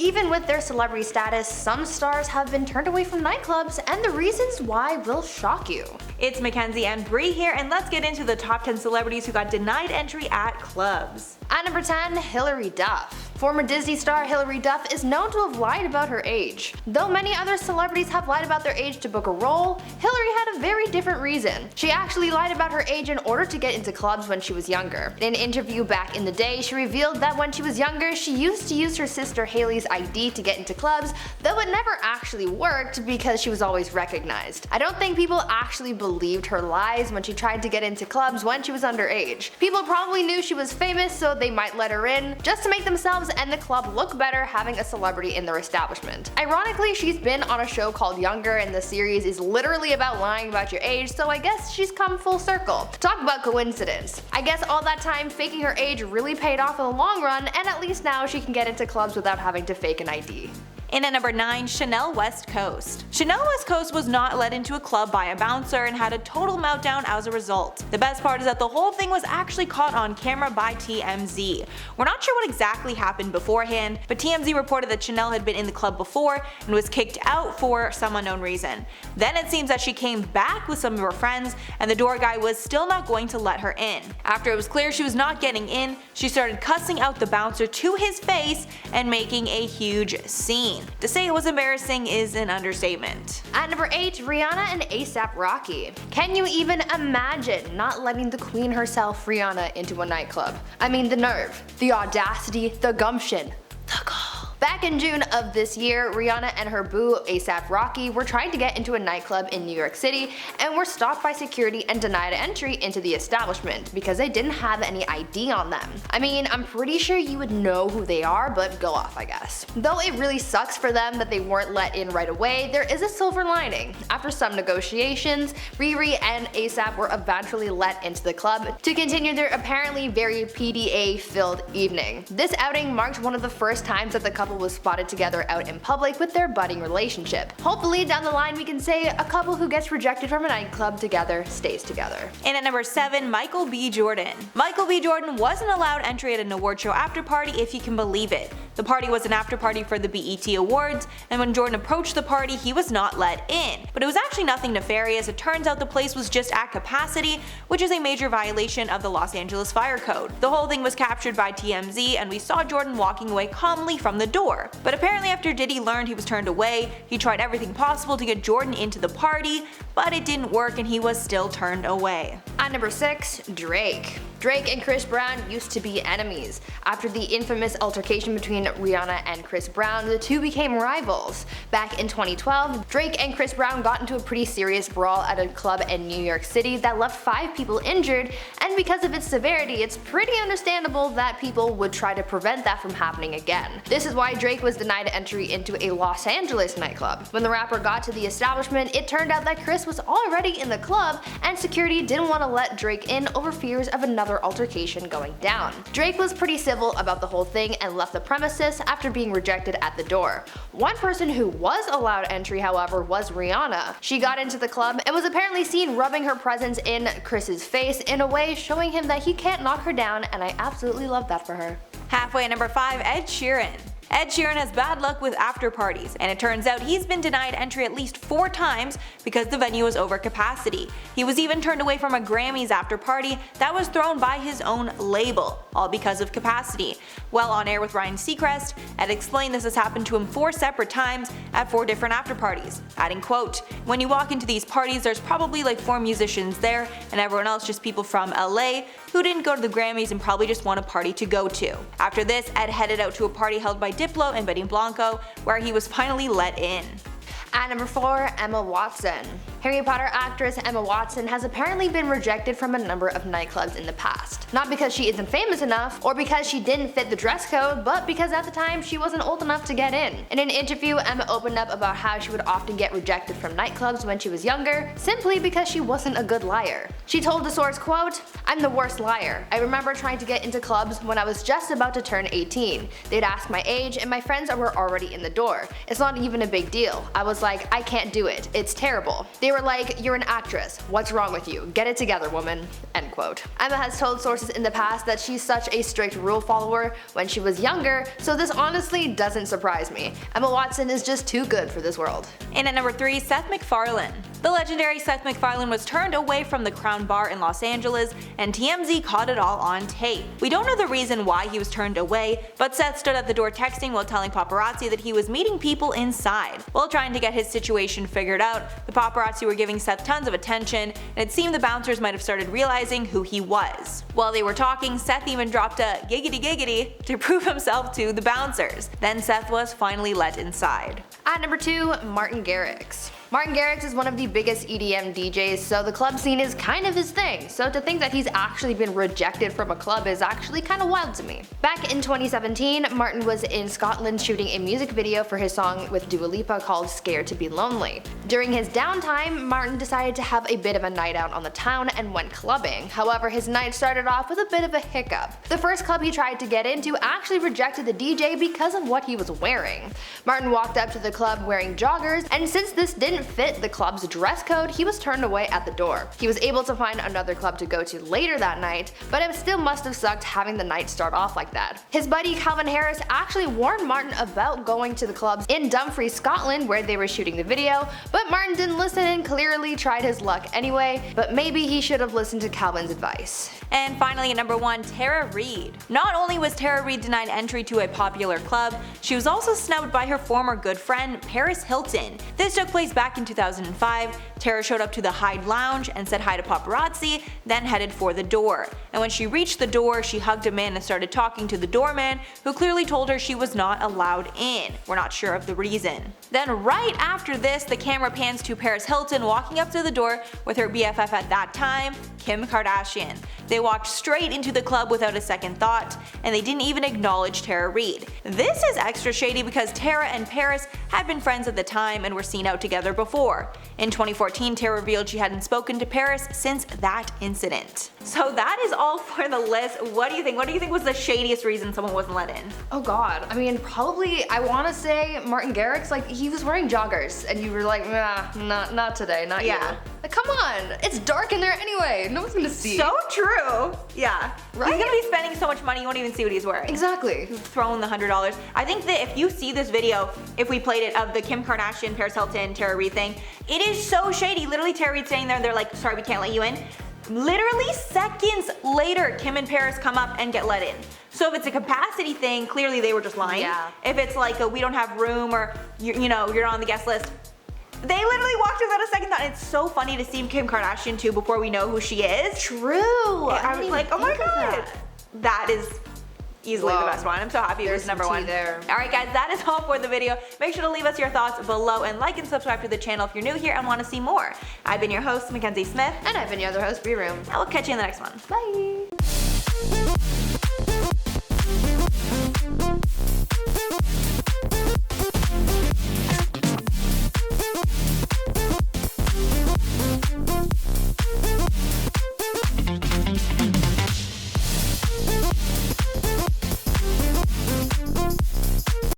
Even with their celebrity status, some stars have been turned away from nightclubs, and the reasons why will shock you. It's Mackenzie and Bree here, and let's get into the top 10 celebrities who got denied entry at clubs. At number 10, Hilary Duff. Former Disney star Hilary Duff is known to have lied about her age. Though many other celebrities have lied about their age to book a role, Hilary had a very different reason. She actually lied about her age in order to get into clubs when she was younger. In an interview back in the day, she revealed that when she was younger, she used to use her sister Haley's ID to get into clubs, though it never actually worked because she was always recognized. I don't think people actually believed her lies when she tried to get into clubs when she was underage. People probably knew she was famous, so they might let her in, just to make themselves and the club look better having a celebrity in their establishment. Ironically, she's been on a show called Younger, and the series is literally about lying about your age, so I guess she's come full circle. Talk about coincidence. I guess all that time faking her age really paid off in the long run, and at least now she can get into clubs without having to fake an ID. In at number 9, Chanel West Coast. Chanel West Coast was not let into a club by a bouncer and had a total meltdown as a result. The best part is that the whole thing was actually caught on camera by TMZ. We're not sure what exactly happened beforehand, but TMZ reported that Chanel had been in the club before and was kicked out for some unknown reason. Then it seems that she came back with some of her friends and the door guy was still not going to let her in. After it was clear she was not getting in, she started cussing out the bouncer to his face and making a huge scene. To say it was embarrassing is an understatement. At number 8, Rihanna and AP Rocky. Can you even imagine not letting the queen herself, Rihanna, into a nightclub? I mean, the nerve, the audacity, the gumption, the gall. Back in June of this year, Rihanna and her boo AP Rocky were trying to get into a nightclub in New York City and were stopped by security and denied entry into the establishment because they didn't have any ID on them. I mean, I'm pretty sure you would know who they are, but go off, I guess. Though it really sucks for them that they weren't let in right away, there is a silver lining. After some negotiations, Riri and AP were eventually let into the club to continue their apparently very PDA-filled evening. This outing marked one of the first times that the couple was spotted together out in public with their budding relationship. Hopefully down the line we can say a couple who gets rejected from a nightclub together stays together. And at number 7, Michael B. Jordan. Michael B. Jordan wasn't allowed entry at an award show after party, if you can believe it. The party was an after party for the BET Awards, and when Jordan approached the party, he was not let in. But it was actually nothing nefarious. It turns out the place was just at capacity, which is a major violation of the Los Angeles Fire Code. The whole thing was captured by TMZ, and we saw Jordan walking away calmly from the door. But apparently after Diddy learned he was turned away, he tried everything possible to get Jordan into the party, but it didn't work and he was still turned away. At number 6, Drake. Drake and Chris Brown used to be enemies. After the infamous altercation between Rihanna and Chris Brown, the two became rivals. Back in 2012, Drake and Chris Brown got into a pretty serious brawl at a club in New York City that left 5 people injured, and because of its severity, it's pretty understandable that people would try to prevent that from happening again. This is why Drake was denied entry into a Los Angeles nightclub. When the rapper got to the establishment, it turned out that Chris was already in the club, and security didn't want to let Drake in over fears of another altercation going down. Drake was pretty civil about the whole thing and left the premises after being rejected at the door. One person who was allowed entry, however, was Rihanna. She got into the club and was apparently seen rubbing her presence in Chris's face in a way showing him that he can't knock her down, and I absolutely love that for her. Halfway at number 5, Ed Sheeran. Ed Sheeran has bad luck with after parties, and it turns out he's been denied entry at least 4 times because the venue was over capacity. He was even turned away from a Grammys after party that was thrown by his own label, all because of capacity. While on air with Ryan Seacrest, Ed explained this has happened to him 4 separate times at 4 different after parties, adding, quote, "When you walk into these parties there's probably like 4 musicians there and everyone else just people from LA who didn't go to the Grammys and probably just want a party to go to." After this, Ed headed out to a party held by Diplo and Betty Blanco, where he was finally let in. At number 4, Emma Watson. Harry Potter actress Emma Watson has apparently been rejected from a number of nightclubs in the past. Not because she isn't famous enough, or because she didn't fit the dress code, but because at the time she wasn't old enough to get in. In an interview, Emma opened up about how she would often get rejected from nightclubs when she was younger, simply because she wasn't a good liar. She told the source, quote, I'm the worst liar. I remember trying to get into clubs when I was just about to turn 18. They'd ask my age and my friends were already in the door. It's not even a big deal. I was like, I can't do it. It's terrible. They were like, you're an actress. What's wrong with you? Get it together, woman. End quote. Emma has told sources in the past that she's such a strict rule follower when she was younger, so this honestly doesn't surprise me. Emma Watson is just too good for this world. And at number 3, Seth MacFarlane. The legendary Seth MacFarlane was turned away from the Crown Bar in Los Angeles, and TMZ caught it all on tape. We don't know the reason why he was turned away, but Seth stood at the door texting while telling paparazzi that he was meeting people inside. While trying to get his situation figured out, the paparazzi were giving Seth tons of attention, and it seemed the bouncers might have started realizing who he was. While they were talking, Seth even dropped a giggity giggity to prove himself to the bouncers. Then Seth was finally let inside. At number 2, Martin Garrix. Martin Garrix is one of the biggest EDM DJs, so the club scene is kind of his thing, so to think that he's actually been rejected from a club is actually kind of wild to me. Back in 2017, Martin was in Scotland shooting a music video for his song with Dua Lipa called Scared to Be Lonely. During his downtime, Martin decided to have a bit of a night out on the town and went clubbing. However, his night started off with a bit of a hiccup. The first club he tried to get into actually rejected the DJ because of what he was wearing. Martin walked up to the club wearing joggers, and since this didn't fit the club's dress code, he was turned away at the door. He was able to find another club to go to later that night, but it still must have sucked having the night start off like that. His buddy Calvin Harris actually warned Martin about going to the clubs in Dumfries, Scotland where they were shooting the video, but Martin didn't listen and clearly tried his luck anyway, but maybe he should have listened to Calvin's advice. And finally at number 1, Tara Reid. Not only was Tara Reid denied entry to a popular club, she was also snubbed by her former good friend Paris Hilton. This took place back in 2005. Tara showed up to the Hyde Lounge and said hi to paparazzi, then headed for the door. And when she reached the door, she hugged him in and started talking to the doorman, who clearly told her she was not allowed in. We're not sure of the reason. Then right after this, the camera pans to Paris Hilton walking up to the door with her BFF at that time, Kim Kardashian. They walked straight into the club without a second thought, and they didn't even acknowledge Tara Reid. This is extra shady because Tara and Paris had been friends at the time and were seen out together before. In 2014, Tara revealed she hadn't spoken to Paris since that incident. So that is all for the list. What do you think? What do you think was the shadiest reason someone wasn't let in? Oh god, I mean probably, I want to say Martin Garrix, like he was wearing joggers and you were like, nah, not today, not you. Like come on, it's dark in there anyway, no one's gonna see. So true. Yeah. Right? He's gonna be spending so much money you won't even see what he's wearing. Exactly. Throwing the $100. I think that if you see this video, if we played it, of the Kim Kardashian, Paris Hilton, Tara Reid thing, it is so shady. Literally Tara Reid standing there and they're like, sorry, we can't let you in. Literally seconds later, Kim and Paris come up and get let in. So if it's a capacity thing, clearly they were just lying. Yeah. If it's like a we don't have room or you know, you're on the guest list, they literally walked without a second thought. It's so funny to see Kim Kardashian too before we know who she is. True. I was like, oh my god. That is easily the best one. I'm so happy it was number 1. There. Alright guys, that is all for the video. Make sure to leave us your thoughts below and like and subscribe to the channel if you're new here and want to see more. I've been your host, Mackenzie Smith. And I've been your other host, Brie Room. And we'll catch you in the next one. Bye.